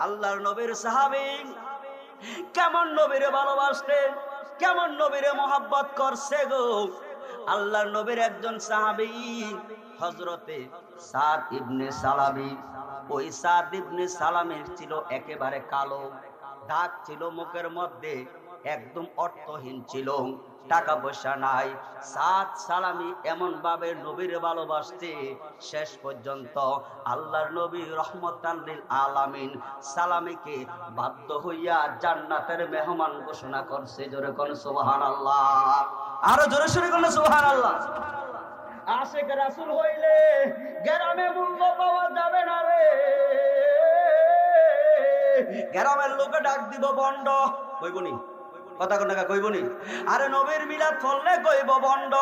আল্লাহর নবীর সাহাবী কেমন নবীরে ভালোবাসতেন, কেমন নবীরে মহব্বত করছে গো। আল্লাহর নবীর একজন সাহাবী হযরতে সাদ ইবনে সালামি। ওই সাদ ইবনে সালামের ছিল একেবারে কালো দাগ ছিল মুখের মধ্যে, একদম অর্থহীন ছিল, টাকা পয়সা নাই। সাদ সালামি এমন ভাবে নবীর ভালোবাসতে শেষ পর্যন্ত আল্লাহর নবী রহমতান লিল আলামিন সালামিকে বাধ্য হইয়া জান্নাতের মেহমান ঘোষণা করছে। জোরে কোন সুবহানাল্লাহ, আরো জোরে সরে কোন সুবহানাল্লাহ। আশিক রাসূল হইলে গ্রামে মূল্য পাওয়া যাবে না রে। গ্রামের লোকে ডাক দিব বন্ড, কইবনি কথা কোন টাকা কইবনি। আরে নবীর মিলাদ করলে কইব বন্ড।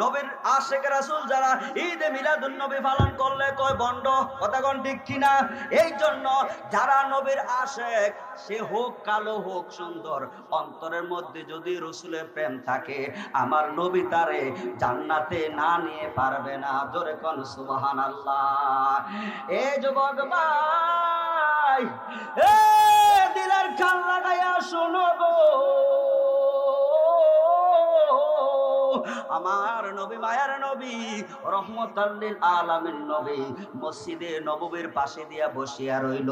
নবীর আশিক রাসূল যারা ঈদে মিলাদুন নবী পালন করলে কয় বন্ড, কথা কোন ঠিক কিনা? এই জন্য যারা নবীর আশিক, সে হোক কালো হোক সুন্দর, অন্তরের মধ্যে যদি রাসূলের প্রেম থাকে, আমার নবী তারে জান্নাতে না নিয়ে পারবে না। জোরে কোন সুবহানাল্লাহ। এ যুবক ভাই, এ দিলের কান লাগাইয়া শোনো গো, আমার নবী মায়ার নবী রহমতাল লিল আলামিন নবী মসজিদে নববীর পাশে দিয়া বসিয়া রইল।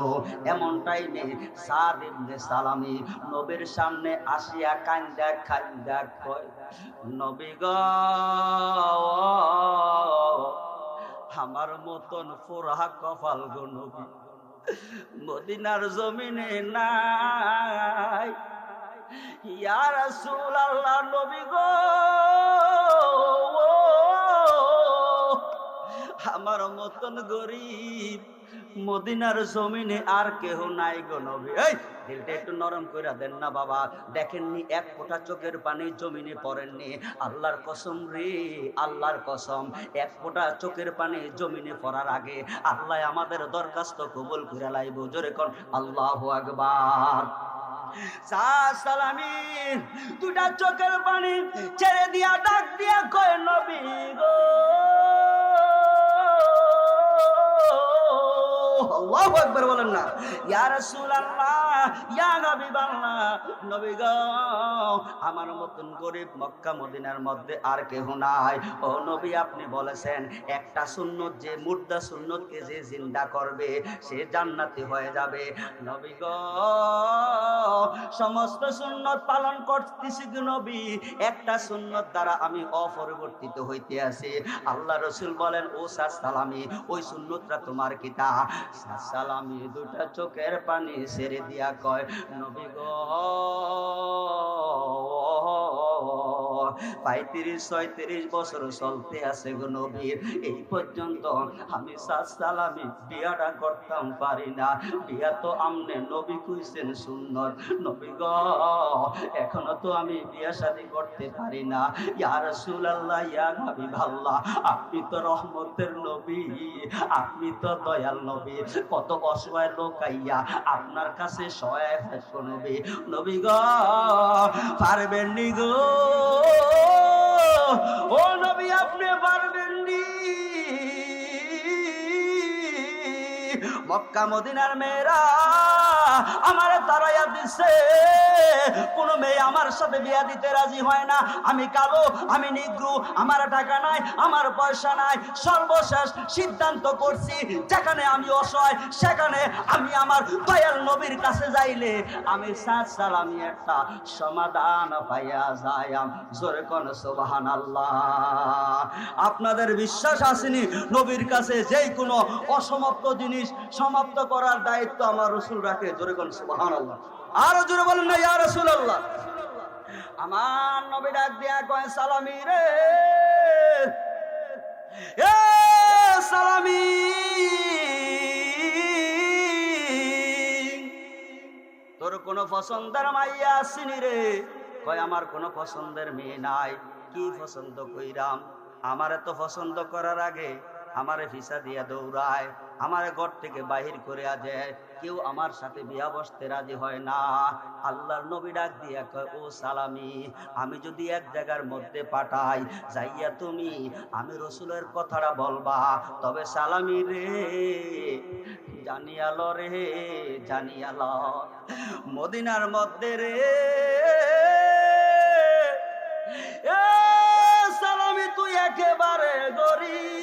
এমন টাইমে সাদ ইবনে সালামি নবীর সামনে আসিয়া কান্দা কান্দা কয়, নবী গো আমার মতন ফোরা কপাল গো নবী মদিনার জমিনে নাই। ইয়া রাসূলুল্লাহ, নবী গো আমার মতন গরিব মদিনার জমিনে আর কেহ নাই গো নবী। এই দিলটা একটু নরম কইরা দেন না বাবা। দেখেননি এক ফোঁটা চোখের পানি জমিনে পড়েননি? আল্লাহর কসম রে, আল্লাহর কসম, এক ফোঁটা চোখের পানি জমিনে পড়ার আগে আল্লাহ আমাদের দরখাস্ত কবুল করে লাইব। জোরে কোন আল্লাহু আকবার। সালামি দুটা চোখের পানি ছেড়ে দিয়া ডাক দিয়া কয়, নবী গো আল্লাহু আকবার বলেন না। ইয়া রাসূলুল্লাহ, ইয়া হাবিবাল্লাহ, নবী গো আমার মতন গরিব মক্কা মদিনার মধ্যে আর কেহ নাই। ও নবী আপনি বলেছেন একটা সুন্নত, যে মুর্দা সুন্নতকে যে জিন্দা করবে সে জান্নাতি হয়ে যাবে। নবী গো সমস্ত সুন্নত পালন করতেছি গো নবী, একটা সুন্নত দ্বারা আমি অপরিবর্তিত হইতে আছি। আল্লাহ রাসূল বলেন, ও সালামি ওই সুন্নতটা তোমার কিতা? সালামি দুটা চোখের পানি ছেড়ে দিয়া কয়, নবী গো 35-36 বছর চলতে আছে গো নবীর, এই পর্যন্ত আমি সালামি বিয়াটা করতাম পারি না। বিয়া তো আমনে নবী কইছেন সুন্নত, নবী গো এখনো তো আমি বিয়া শাদী করতে পারি না। ইয়া রাসূলুল্লাহ, ইয়া হাবিবাল্লাহ, আপনি তো রহমতের নবী, আপনি তো দয়াল নবী, কত অসহায় লোক আইয়া আপনার কাছে সহায় হয়েছে নবী। নবী গো পারবেন নি গো, ও নবী আপনি পারবেন নি? মক্কা মদিনার মেয়েরা আমার তারাইয়া দিছে, কোন মেয়ে আমার সাথে বিয়া দিতে রাজি হয় না। আমি কালো, আমি নিগ্রু, আমার টাকা নাই, আমার পয়সা নাই। সর্বশেষ সিদ্ধান্ত করছি, যেখানে আমি অসহায় সেখানে আমি আমার দয়াল নবীর কাছে যাইলে আমি সালামি একটা সমাধান পাইয়া যাইম। জোরে কোন সুবহানাল্লাহ। আপনাদের বিশ্বাস আসেনি নবীর কাছে যেই কোনো অসমাপ্ত জিনিস সমাপ্ত করার দায়িত্ব আমার রাসূল রাখে। জোরে কোন সুবহানাল্লাহ, আরো জোরে বলেন না ইয়া রাসূলুল্লাহ। আমার নবী ডাক দিয়া কয়, সালামি রে, এ সালামি তোর কোন পছন্দের মাইয়া আসেনি রে? কয় আমার কোন পছন্দের মেয়ে নাই। কি পছন্দ কইরাম? আমারে তো পছন্দ করার আগে আমারে ভিসা দিয়া দৌড়ায়, আমারে ঘর থেকে বাহির করে আজে কেউ আমার সাথে বিয়া বসতে রাজি হয় না। আল্লাহর নবী ডাক দিয়া কয়, ও সালামি, আমি যদি এক জায়গার মধ্যে পাঠাই, যাইয়া তুমি আমি রসুলের কথাটা বলবা, তবে সালামি রে জানিয়াল রে জানিয়াল, মদিনার মধ্যে রে এ সালামি তুই একেবারে গরীব।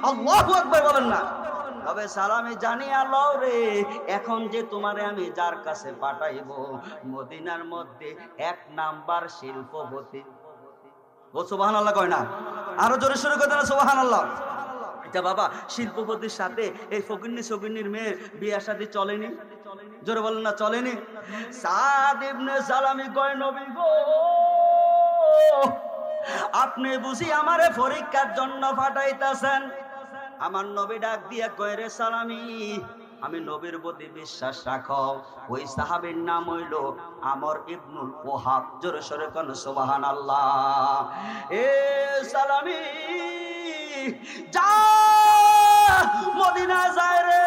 আল্লাহু আকবার বলেন না। তবে সালামি জানিয়া লও রে, এখন যে তোমারে আমি যার কাছে পাঠাইব, মদিনার মধ্যে 1 নাম্বার শিল্পপতি। ও সুবহানাল্লাহ কয় না? আরো জোরে শুরু করে দেন সুবহানাল্লাহ। এটা বাবা, শিল্পপতির সাথে এই ফকিন্নির মেয়ের বিয়ে শাদী চলেনি? জোরে বলেন না, চলেনি? সাদ ইবনে সালামি কয়, নবী গো, আপনি বুঝি আমারে পরীক্ষার জন্য পাঠাইতাছেন? আমার নবী ডাক দিয়া কয়, রে সালামি, আমি নবীর প্রতি বিশ্বাস রাখো। ওই সাহাবীর নাম হইল আমর ইবনুল ওহাব। জোরে সোরে কোন সুবহানাল্লাহ। এ সালামি যা মদিনা যায় রে,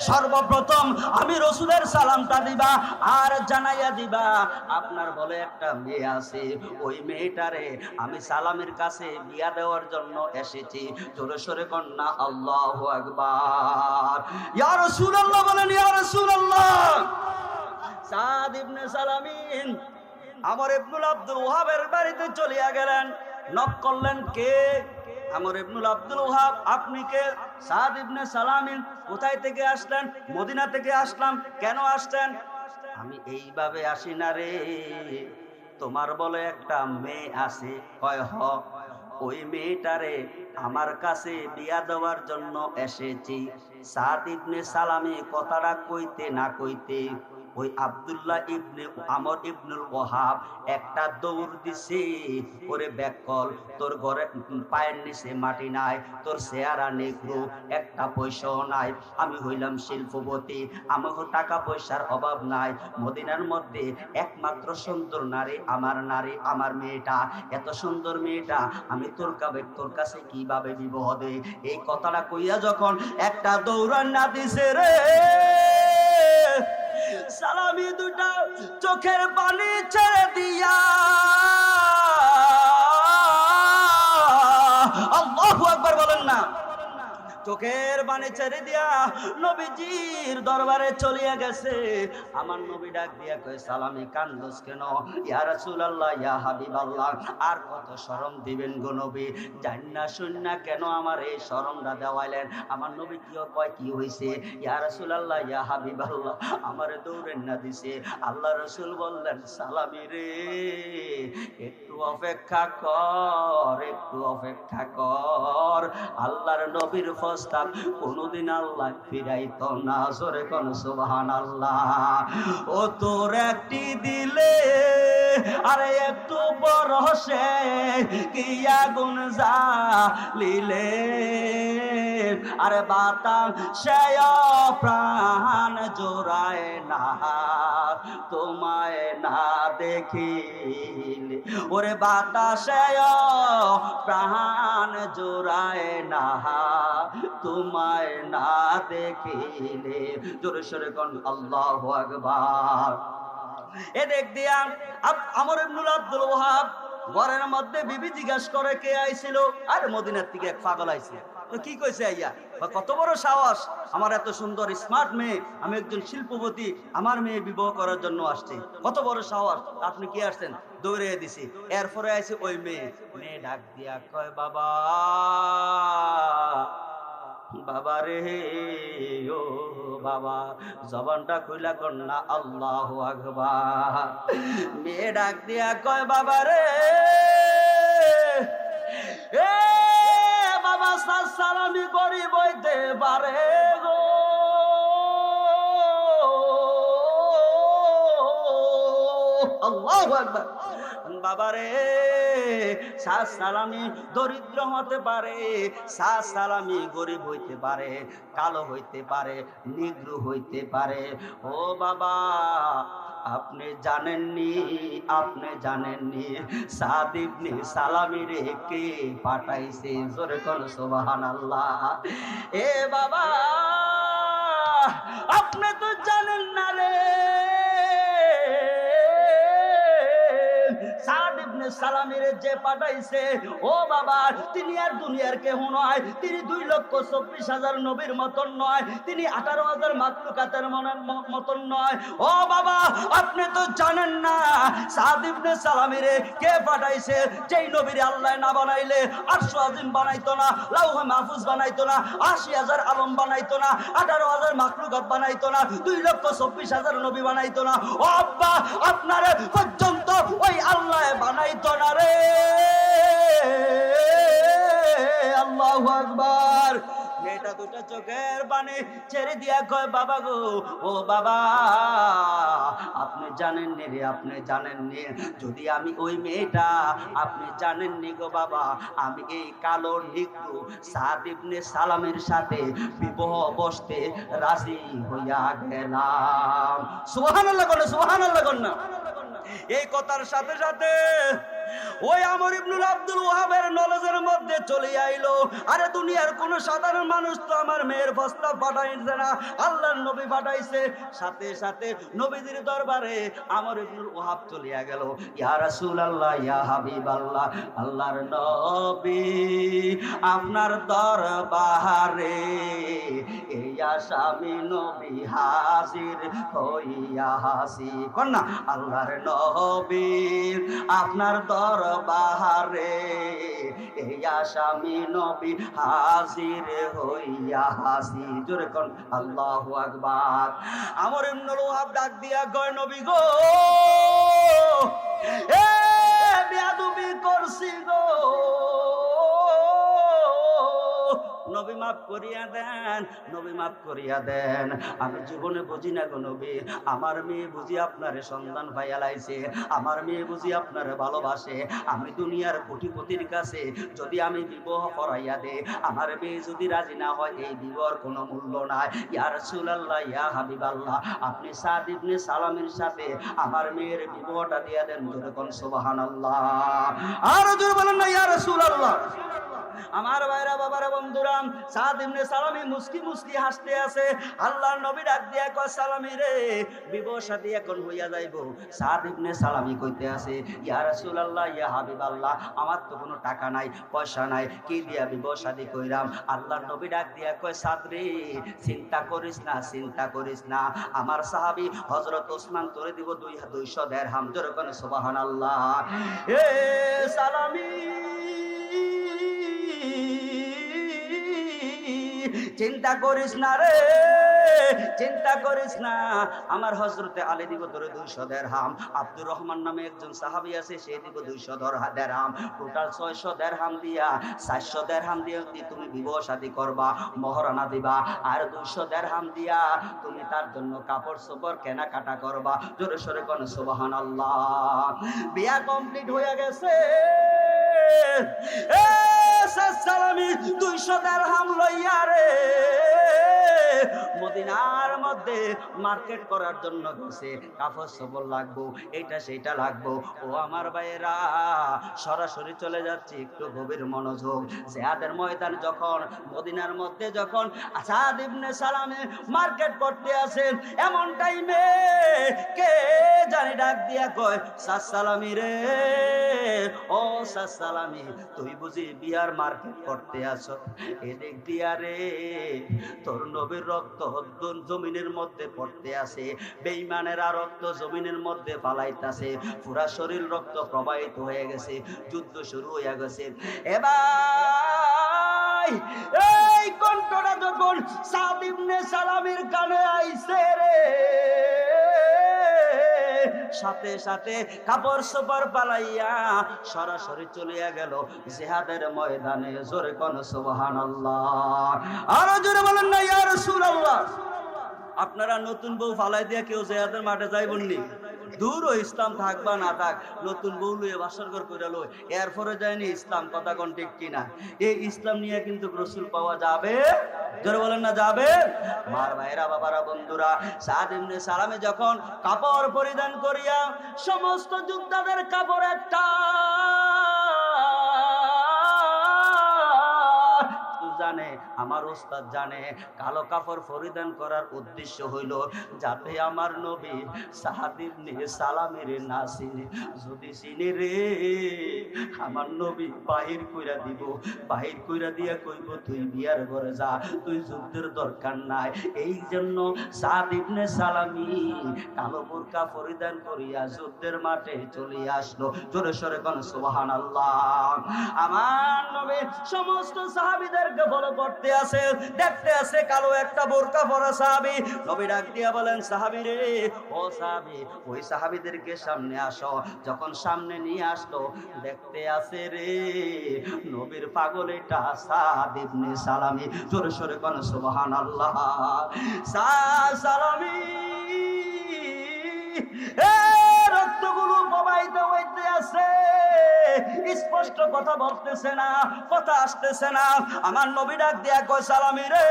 সর্বপ্রথম আমি রসুলের সালামটা দিবা আর জানাইয়া দিবা আপনার বলে একটা মেয়ে আছে, ওই মেয়েটারে আমি সালামের কাছে বিয়া দেওয়ার জন্য এসেছি। জোরে সোরে কন্যা আল্লাহু আকবার। ইয়া রাসূলুল্লাহ বলেন, ইয়া রাসূলুল্লাহ। সাদ ইবনে সালামিন আমর ইবনুল আব্দুল ওহাবের বাড়িতে চলিয়া গেলেন। নক করলেন, কে? আমর ইবনুল আব্দুল ওহাব। আপনি কে? সাদ ইবনে সালামিন। কোথায় থেকে আসলেন? মদিনা থেকে আসলাম। কেন আসছেন? আমি এইভাবে আসি না রে, তোমার বলে একটা মেয়ে আছে। কয় হ, ওই মেয়েটারে আমার কাছে বিয়া দেওয়ার জন্য এসেছি। সাদ ইবনে সালামি কথাটা কইতে না কইতে ওই আব্দুল্লাহ ইবনে আমর ইবনুল ওহাব একটা দৌড় দিছে, ওরে ব্যাকল, তোর ঘরে পায়ের নিচে মাটি নাই, তোর চেহারা নেগ্রো, একটা পয়সাও নাই, আমি হইলাম শিল্পপতি, আমাকে টাকা পয়সার অভাব নাই, মদিনার মধ্যে একমাত্র সুন্দর নারী আমার মেয়েটা, এত সুন্দর মেয়েটা আমি তোর কাছে কিভাবে বিবাহ দেই? এই কথাটা কইয়া যখন একটা দৌড়ান না দিছে রে, সালামি দুটা চোখের পানি ছেড়ে দিয়া আল্লাহু আকবার বলেন না, চোখের পানি ছেড়ে দিয়া নবীজির দরবারে চলিয়া গেছে। আমার নবী ডাক দিয়া কয়, সালামি কান্দোস কেন? ইয়া রাসূলুল্লাহ, ইয়া হাবিবাল্লাহ, আর কত শরম দিবেন গো নবী, জান্না শুননা কেন আমার এই শরমটা দেওয়াইলেন? আমার নবী কি কয়, কি হইছে? ইয়া রাসূলুল্লাহ, ইয়া হাবিবাল্লাহ, আমারে দৌড়েন না দিছে। আল্লাহ রাসূল বললেন, সালামি রে একটু অপেক্ষা কর, একটু অপেক্ষা কর। আল্লাহর নবীর প্রস্তাব কোনদিন আল্লাহ ফিরাইতো না। জোরে কোন সুবহানাল্লাহ। ও তোর একটি দিলে আরে একটু বরসে কি আগুন জ্বালিলে, আরে বাতাসে প্রাণ জোড়ায় না তোমায় না দেখিলে, ওরে বাতাসে প্রাণ জোড়ায় না তোমায় না দেখিলে। জোরে সোরে কোন আল্লাহু আকবার। এ দেখ দিয়া আমর ইবনুল আব্দুল ওহাব ঘরের মধ্যে বিবি জিজ্ঞাসা করে, কে আইছিল? আরে মদিনার থেকে এক পাগল আইছে। তো কি কইছে আইয়া? কত বড় সাহস, আমার এত সুন্দর স্মার্ট মেয়ে, আমি একজন শিল্পপতি, আমার মেয়ে বিবাহ করার জন্য আসছে, কত বড় সাহস, আপনি কি আসছেন? দৌড়ে দিছি। এরপরে আইছে ওই মেয়ে ডাক দিয়া কয়, বাবা, বাবা রে, ও বাবা, জবানটা খুইলা কন্যা আল্লাহু আকবার। মেয়ে ডাক দিয়া কয়, বাবা রে, এ বাবা, সালামি গরিব হইতে পারে গো, আল্লাহু আকবার। বাবারে, সালামি দরিদ্র হতে পারে, সালামি গরিব হইতে পারে, কালো হইতে পারে, নিগ্রো হইতে পারে। ও বাবা, আপনি জানেননি সাদ ইবনে সালামিরে কে পাঠাইছে? জোরে কোন সুবহানাল্লাহ। এ বাবা, আপনি তো জানেন না রে, সাদ ইবনে সালামিরে যে পাঠাইছে, ও বাবা, তিনি আর দুনিয়ার কেহ নয়, তিনি 2,24,000 নবীর মতন নয়, তিনি 18,000 মাখলুকাতের মতন নয়। ও বাবা, আপনি তো জানেন না সাদ ইবনে সালামিরে কে পাঠাইছে? যেই নবীরে আল্লাহ না বানাইলে আরশ আজিম বানাইতো না, লাউহে মাহফুজ বানাইতো না, 80,000 আলম বানাইতো না, 18,000 মাখলুকাত বানাইতো না, 2,24,000 নবী বানাইতো না। ও আব্বা, আপনারে পর্যন্ত ওই আল্লাহ বানাইতো না রে। আল্লাহু আকবার। মেয়েটা দুটো চোখের পানি ছেড়ে দিয়া কয়, বাবা গো, ও বাবা, আপনি জানেননি রে, আপনি জানেননি। যদি আমি ওই মেয়েটা, আপনি জানেননি গো বাবা, আমি এই কালো নিগ্রু সাদ ইবনে সালামের সাথে বিবাহ বসতে রাজি হইয়া গেলাম। সুবহানাল্লাহ কোন, সুবহানাল্লাহ কোন না। এই কথার সাথে সাথে ওই আমর ইবনুল আব্দুল ওয়াহাবের নলেজের মধ্যে চলে আইলো, আরে দুনিয়ার কোন সাধারণ মানুষ তো আমার মেয়ের প্রস্তাব পাঠাইছে না, আল্লাহর নবী পাঠাইছে। সাথে সাথে নবীদের দরবারে আমর ইবনুল ওয়াহাব চলিয়া গেল। ইয়া রাসূলুল্লাহ, ইয়া হাবিবাল্লাহ, আল্লাহর নবী আপনার দরবারে এই আসামি নবী হাজির হইয়াছি। কোন না, আল্লাহর নবী আপনার দরবারে এই আসামি নবী হাজির হইয়াছি। জোরে কোন আল্লাহু আকবার। আমর ইবনুল ওয়াহাব ডাক দিয়া কয়, নবী গো, এ বেয়াদবি করছি গো, নবী মাফ করিয়া দেন, নবী মাফ করিয়া দেন। আমি জীবনে বুঝি না গো নবী, আমার মেয়ে বুঝি আপনারে সন্তান ভাইয়া লাইছে, আমার মেয়ে বুঝি আপনারে ভালোবাসে। আমি দুনিয়ার কোটিপতির কাছে যদি আমি বিবাহ করাইয়া দে, আমার মেয়ে যদি রাজি না হয়, এই বিবাহর কোনো মূল্য নাই। ইয়া রাসূলুল্লাহ, ইয়া হাবিবাল্লাহ, আপনি সাদ ইবনে সালামের সাথে আমার মেয়ের বিবাহটা দিয়া দেন। জোরে কোন সুবহানাল্লাহ। আর জোরে বলেন না ইয়া রাসূলুল্লাহ। আমার ভাইরা, বাবারা, বন্ধুরা, সাদ ইবনে সালামি মুস্কি মুস্কি হাসতে আছে। আল্লাহর নবী ডাক দিয়া কয়, সালামি রে, বিবাহ শাদী এখন হইয়া যাইব। সাদ ইবনে সালামি কইতে আছে, ইয়া রাসূলুল্লাহ, ইয়া হাবিবাল্লাহ, আমার তো কোনো টাকা নাই, পয়সা নাই, কি দিয়া বিবাহ শাদী কইরাম? আল্লাহর নবী ডাক দিয়া কয়, সাদ রে, চিন্তা করিস না, চিন্তা করিস না, আমার সাহাবী হযরত ওসমান তোরে দিব 200 দিরহাম। জোরে কোন সুবহানাল্লাহ। এ সালামি, চিন্তা করিস না রে, চিন্তা করিস না, আমার হযরতে আলী দিব তোরে 200 দিরহাম, আব্দুর রহমান নামে একজন সাহাবী আছে, সে দিব 200 দিরহাম, টোটাল 600 দিরহাম দিয়া 400 দিরহাম দিয়ে তুমি বিবাহ শাদী করবা, মহরানা দিবা, আর 200 দিরহাম দিয়া তুমি তার জন্য কাপড় চোপড় কেনাকাটা করবা। জোরে সোরে কোন সুবহানাল্লাহ। বিয়া কমপ্লিট হয়ে গেছে। এ সালামি 200 দিরহাম লইয়া রে মদিনার মধ্যে মার্কেট করার জন্য গেছে, কাপড় চোপড় লাগবো, এইটা সেইটা লাগবো। ও আমার ভাইয়েরা, সরাসরি চলে যাচ্ছে, একটু গভীর মনোযোগ। জিহাদের ময়দান যখন মদিনার মধ্যে যখন সাদ ইবনে সালামে মার্কেট করতে আসেন, এমন টাইমে কে জানি ডাক দিয়া কয়, সাদ সালামি রে, ও সাদ সালামি, তুই বুঝি বিয়ার মার্কেট করতে আসো? এদিক দিয়া রে তোর নবীর রক্ত জমিনের মধ্যে পড়তে আছে, বেঈমানেরা রক্ত জমিনের মধ্যে পালাইতাছে, পুরা শরীর রক্ত প্রবাহিত হয়ে গেছে, যুদ্ধ শুরু হয়ে গেছে। এবার এই কণ্ঠটা যখন সাদ ইবনে সালামের কানে আইছে রে, সাথে সাথে কাপড় চোপড় পালাইয়া সরাসরি চলিয়া গেল জিহাদের ময়দানে। জোরে কোন সুবহানাল্লাহ। আর জোরে বলেন না ইয়া রাসূলুল্লাহ। আপনারা নতুন বউ ফালাই দিয়া কেউ জিহাদের মাঠে যাইবেননি? দূর ও ইসলাম থাকবা না থাক, নতুন বউ লইয়ে বাসর ঘর করে লই, এরপরে যায়নি ইসলাম, কথা কোন ঠিক কিনা? এই ইসলাম নিয়ে কিন্তু রসুল পাওয়া যাবে, জোরে বলেন না যাবে? মার ভাইরা, বাবারা, বন্ধুরা, সাদ ইবনে সালামে যখন কাপড় পরিধান করিয়া, সমস্ত যোদ্ধাদের কাপড় একটা, জানে আমার ওস্তাদ জানে, কালো কাপড় পরিধান করার উদ্দেশ্য হইল যাতে আমার নবী সাদ ইবনে সালামের না চিনে, যদি চিনে রে আমার নবী বাহির কইরা দিব, বাহির কইরা দিয়া কইব তুই বিয়ার ঘরে যা, তুই যুদ্ধের দরকার নাই। এই জন্য সাদ ইবনে সালামি কালো বোরকা পরিধান করিয়া যুদ্ধের মাঠে চলে আসলো। জোরে সরে কোন সুবহানাল্লাহ। আমার নবী সমস্ত সাহাবীদেরকে ফলো করতে আছে, দেখতে আছে কালো একটা বোরকা পরা সাহাবী। নবী ডাক দিয়া বলেন, সাহাবী রে, ও সাহাবী, ওই সাহাবীদেরকে সামনে আসো। যখন সামনে নিয়ে আসলো, দেখতে আছে রে নবীর পাগল এটা সাদ ইবনে সালামি। জোরে সরে কোন সুবহানাল্লাহ। সালামি রক্তগুলো প্রবাহিত হইতে আছে, স্পষ্ট কথা বলতেছে না, কথা আসতেছে না। আমার নবী ডাক দিয়া কয়, সালামি রে,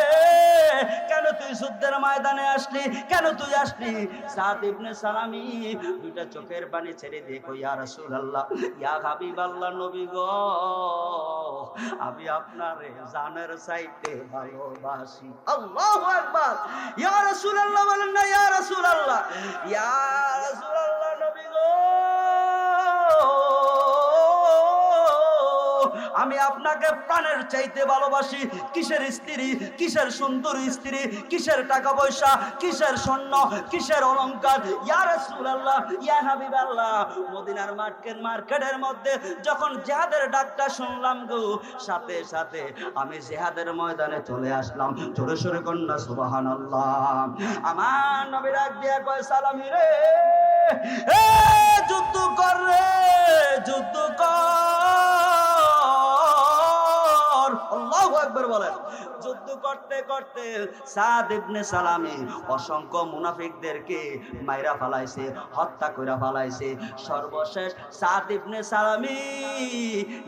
কেন তুই যুদ্ধের ময়দানে আসলি, কেন তুই আসলি? সাদ ইবনে সালামি দুইটা চোখের পানি ছেড়ে দিয়ে কই, ইয়া রাসূলুল্লাহ, ইয়া হাবিবাল্লাহ, নবী গো, আমি আপনারে জানের চাইতে ভালোবাসি। আল্লাহু আকবার। ইয়া রাসূলুল্লাহ বলেন না, ইয়া রাসূলুল্লাহ, ইয়া রাসূলুল্লাহ, নবী গো, আমি আপনাকে প্রাণের চাইতে ভালোবাসি। কিসের স্ত্রী, কিসের সুন্দর স্ত্রী, কিসের টাকা পয়সা, কিসের স্বর্ণ, কিসের অলংকার? ইয়া রাসূলুল্লাহ, ইয়া হাবিবাল্লাহ, মদিনার মার্কেটের মধ্যে যখন জিহাদের ডাকটা শুনলাম গো, সাথে সাথে আমি জিহাদের ময়দানে চলে আসলাম। জোরে সোরে কন্যা সুবহানাল্লাহ। আমার নবী ডাক দিয়া কয়, সালামি রে, যুদ্ধ কর রে, যুদ্ধ কর। আল্লাহু আকবার বলেন। যুদ্ধ করতে করতে সাদ ইবনে সালামি অসংখ্য মুনাফিকদেরকে মাইরা ফালাইছে, হত্যা কইরা ফালাইছে। সর্বশেষ সাদ ইবনে সালামি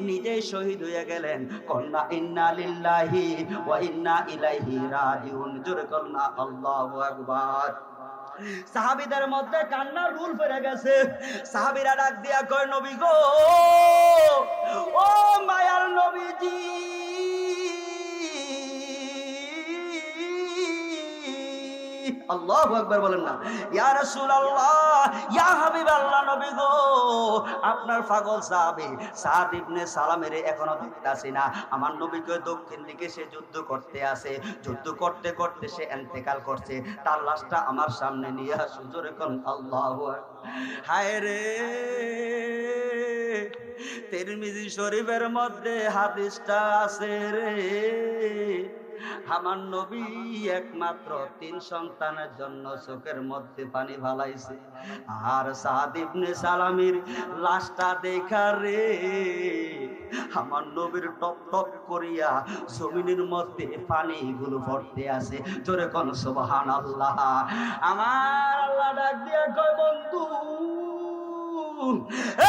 নিজেই শহীদ হয়ে গেলেন। কন্যা ইন্না লিল্লাহি ওয়া ইন্না ইলাইহি রাজিউন। জোরে কন্যা আল্লাহু আকবার। সাহাবীদের মধ্যে কান্নার রুল পড়ে গেছে। সাহাবীরা ডাক দিয়া কয়, নবী গো, ও মায়ার নবীজি, আল্লাহু আকবার বলেন না। ইয়া রাসূলুল্লাহ, ইয়া হাবিবাল্লাহ, নবী গো, আপনার পাগল সাহাবী সাদ ইবনে সালামের এখনো দেখতাছি না। আমার নবীকে দক্ষিণ দিকে সে যুদ্ধ করতে আছে, যুদ্ধ করতে করতে সে ইন্তেকাল করছে। তার লাশটা আমার সামনে নিয়ে আসো। জোরে কোন আল্লাহু আকবার। হায় রে, তিরমিজি শরীফের মধ্যে হাদিসটা আছে রে, আমার নবী একমাত্র 3 সন্তানের জন্য চোখের মধ্যে পানি ফালাইছে। আর সাদ ইবনে সালামির লাশটা দেখা রে আমার নবীর টপ টপ করিয়া জমিনের মধ্যে পানিগুলো পড়তে আছে। জোরে কোন সুবহানাল্লাহ। আমার আল্লাহ ডাক দিয়া কয়, বন্ধু,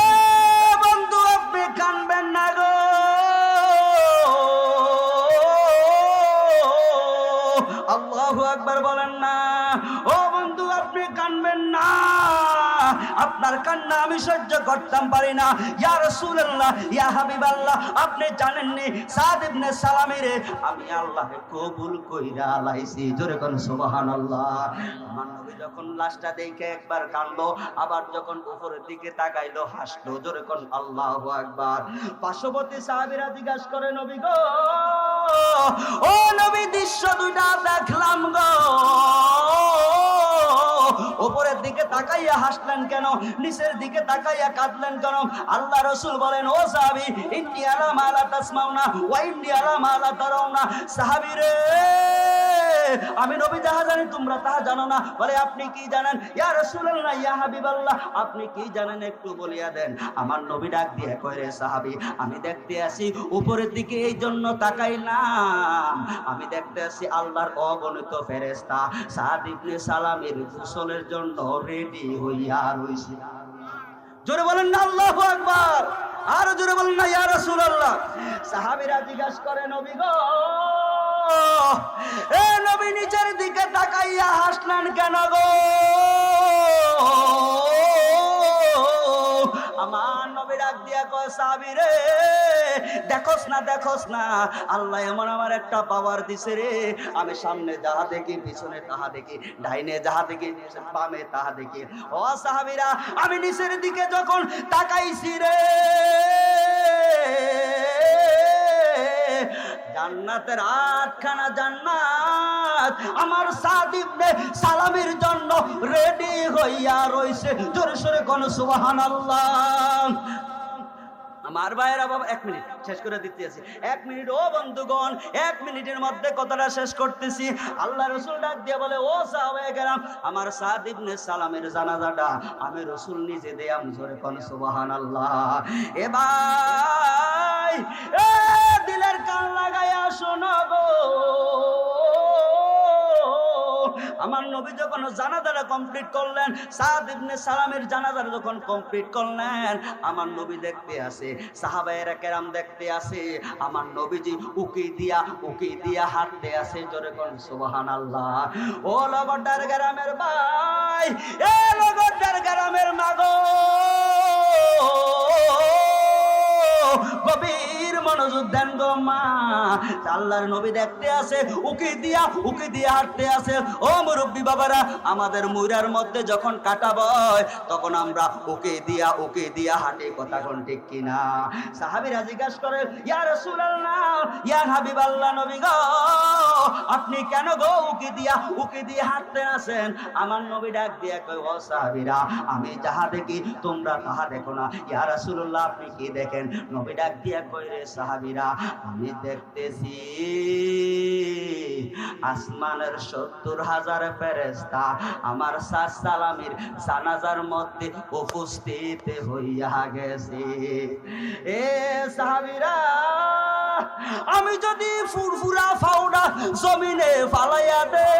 এ বন্ধু, আপনি কানবেন না গো। আল্লাহু আকবার বলেন না। ও বন্ধু, আপনি কানবেন না, আপনার কান্না আমি সহ্য করতাম পারি না। ইয়া রাসূলুল্লাহ, ইয়া হাবিবাল্লাহ, আপনি জানেননি সাদ ইবনে সালামের আমি আল্লাহ কবুল কইরা লাইছি। জোরে কোন সুবহানাল্লাহ। আমার নবী যখন লাশটা দেখে একবার কাঁদলো, আবার যখন উপরের দিকে তাকাইলো হাসলো। জোরে কোন আল্লাহু আকবার। পার্শ্ববর্তী সাহাবীরা জিজ্ঞাসা করে, নবী গো, ও নবী, দৃশ্য দুইটা দেখলাম গো, উপরের দিকে তাকাইয়া হাসলেন কেন, নিচের দিকে তাকাইয়া কাঁদলেন কেন? আল্লাহ রাসূল বলেন, ও সাহাবী, ইন্নী আলা মা লা তাসমাউনা ওয়া ইন্নী আলা মা লা তারাউনা। সাহাবী রে, আমি নবী যাহা জানি তোমরা তাহা জানো না। বলে আপনি কি জানেন? ইয়া রাসূলুল্লাহ, ইয়া হাবিবাল্লাহ, আপনি কি জানেন একটু বলিয়া দেন। আমার নবী ডাক দিয়ে কয়, রে সাহাবী, আমি দেখতে আসি উপরের দিকে, এই জন্য তাকাইলাম, আমি দেখতে আসি আল্লাহর অগণিত ফেরেশতা সাদ ইবনে সালামের গোসলের জন্য রেডি হইয়া রইছে। জোরে বলেন না আল্লাহু আকবার, আরো জোরে বলেন না ইয়া রাসূলুল্লাহ। সাহাবীরা জিজ্ঞাসা করে, নবী গো, এ নবী নিচের দিকে তাকাইয়া হাসলেন কেন গো? আমার নবী ডাক দিয়া কয়, সাহাবী রে, দেখোস না আল্লাহ এমন আমার একটা পাওয়ার দিছে রে, আমি সামনে যাহা দেখি পিছনে তাহা দেখি, ডাইনে যাহা দেখি বামে তাহা দেখি। ও সাহাবীরা, আমি নিচের দিকে যখন তাকাইছি রে, জান্নাতের 8খানা জান্নাত আমার সাদ ইবনে সালামের জন্য রেডি হইয়া রইছে। জোরে সোরে কোন সুবহানাল্লাহ। আমার ভাইয়েরা, বাবা 1 মিনিট শেষ করে দিতে আছি, 1 মিনিট। ও বন্ধুগণ, 1 মিনিটের মধ্যে কথাটা শেষ করতেছি। আল্লাহ রাসূল ডাক দিয়ে বলে, ও সাহাবায়ে কেরাম, আমার সাদ ইবনে সালামের জানাজাটা আমি রাসূল নিজে দেয়াম। জোরে কোন সুবহানাল্লাহ। এ ভাই, এ দিলের কান লাগায়া শোনো গো, আমার নবী যখন জানাজাটা কমপ্লিট করলেন, সাদ ইবনে সালামের জানাজাটা যখন কমপ্লিট করলেন, আমার নবী দেখতে আসে, সাহাবায়েরা কেরাম দেখতে আসে, আমার নবীজি উকি দিয়া হাঁটতে আসে। জোরে কোন সুবহানাল্লাহ। ও লগড্ডার গ্রামের ভাই, এ লগড্ডার গ্রামের মাগো, গভীর মনোযোগ দেন গো মা। আল্লাহর নবী দেখতে আসে, উকি দিয়া হাঁটতে আসে। ও মুরব্বী বাবারা, আমাদের মুরার মধ্যে যখন কাটা বয় তখন আমরা উকি দিয়া হাঁটি, কথা কোন ঠিক কিনা? সাহাবীরা জিজ্ঞাসা করে, ইয়া রাসূলুল্লাহ, ইয়া হাবিবাল্লাহ, নবী গো, আপনি কেন গো উকি দিয়া হাঁটতে আসেন? আমার নবী ডাক দিয়া কয়, ও সাহাবীরা, আমি যাহা দেখি তোমরা তাহা দেখো না। ইয়া রাসূলুল্লাহ, আপনি কি দেখেন? নবী ডাক দিয়া কয়, রে সাহাবীরা, আমি দেখতেছি আসমানের 70,000 ফেরেশতা আমার সাদ সালামের জানাজার মধ্যে উপস্থিত হইয়া গেছে। এ সাহাবীরা, আমি যদি ফুরফুরা ফাউডা জমিনে ফালাইয়া দে,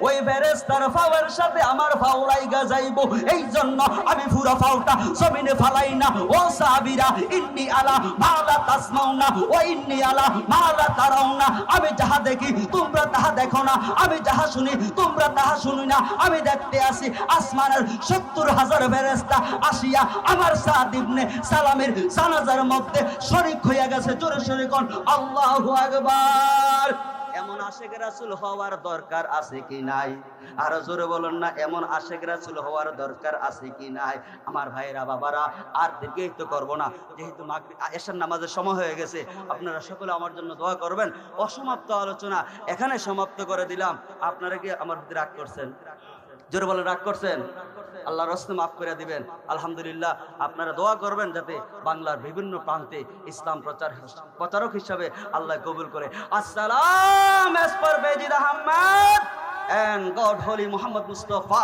ওই ফেরেশতার ফাওয়ার সাথে আমার ফাও লাইগা যাইবো, এই জন্য আমি পুরো ফাওটা জমিনে ফালাই না। ও সাহাবীরা, ইন্নী আলা মা লা তাসমাউনা ওয়া ইন্নী আলা মা লা তারাউনা, আমি যাহা দেখি তোমরা তাহা দেখো না, আমি যাহা শুনি তোমরা তাহা শুনি না। আমি দেখতে আসি আসমানের 70,000 ফেরেশতা আসিয়া আমার সাদ ইবনে সালামের জানাজার মধ্যে শরীক হইয়া গেছে। জোরে সোরে কোন আল্লাহু আকবার। এমন আশেক রাসূল হওয়ার দরকার আছে কি নাই? আরো জোরে বলুন না, এমন আশেক রাসূল হওয়ার দরকার আছে কি নাই? আমার ভাইরা বাবারা, আর দীর্ঘায়িত করব না, যেহেতু এশার নামাজের সময় হয়ে গেছে। আপনারা সকলে আমার জন্য দোয়া করবেন। অসমাপ্ত আলোচনা এখানে সমাপ্ত করে দিলাম। আপনারা কি আমার প্রতি রাগ করছেন? জোরে বলেন, রাগ করছেন? আল্লাহর রাস্তে মাফ করে দিবেন। আলহামদুলিল্লাহ, আপনারা দোয়া করবেন যাতে বাংলার বিভিন্ন প্রান্তে ইসলাম প্রচারক হিসাবে আল্লাহ কবুল করে। আসসালাম as per Bejid Ahmad and God Holy Muhammad Mustafa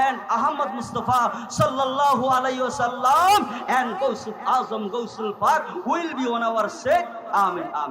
and Ahmad Mustafa sallallahu alayhi wasallam and Gausul Azam Gausul Pak will be on our side. Amin. Amin.